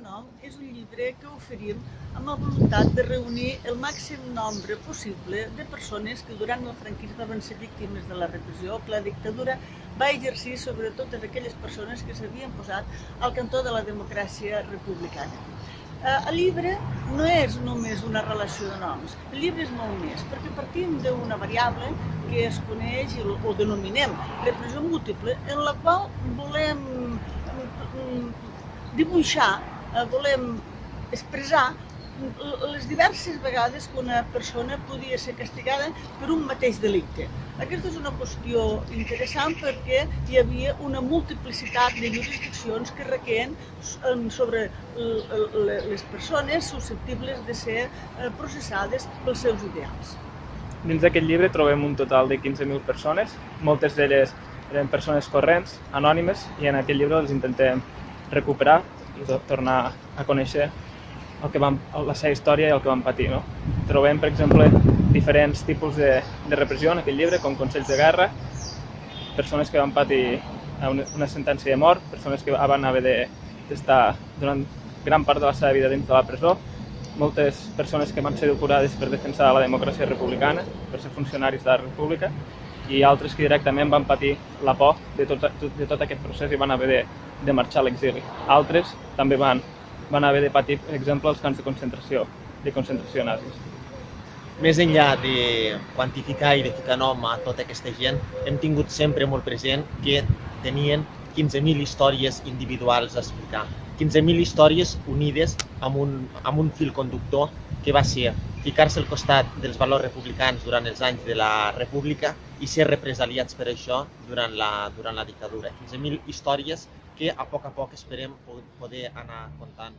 nom és un llibre que oferim amb la voluntat de reunir el màxim nombre possible de persones que durant el franquisme van ser víctimes de la repressió, que la dictadura va exercir sobre totes aquelles persones que s'havien posat al cantó de la democràcia republicana. El llibre no és només una relació de noms, el llibre és molt més, perquè partim d'una variable que es coneix o denominem repressió múltiple, en la qual volem dibuixar, volem expressar les diverses vegades que una persona podia ser castigada per un mateix delicte. Aquesta és una qüestió interessant perquè hi havia una multiplicitat de jurisdiccions que requeien sobre les persones susceptibles de ser processades pels seus ideals. Dins d'aquest llibre trobem un total de 15.000 persones, moltes d'elles eren persones corrents, anònimes, i en aquest llibre les intentem recuperar i tornar a conèixer la seva història i el que van patir. Trobem, per exemple, diferents tipus de repressió en aquest llibre, com consells de guerra, persones que van patir una sentència de mort, persones que van haver d'estar durant gran part de la seva vida dins de la presó, moltes persones que van ser depurades per defensar la democràcia republicana, per ser funcionaris de la república, i altres que directament van patir la por de tot aquest procés i van haver de marxar a l'exili. Altres també van haver de patir, per exemple, els camps de concentració nazis. Més enllà de quantificar i de ficar nom a tota aquesta gent, hem tingut sempre molt present que tenien 15.000 històries individuals a explicar. 15.000 històries unides amb un fil conductor que va ser ficar-se al costat dels valors republicans durant els anys de la República i ser represaliats per això durant la dictadura. 15.000 històries que a poc esperem poder anar contant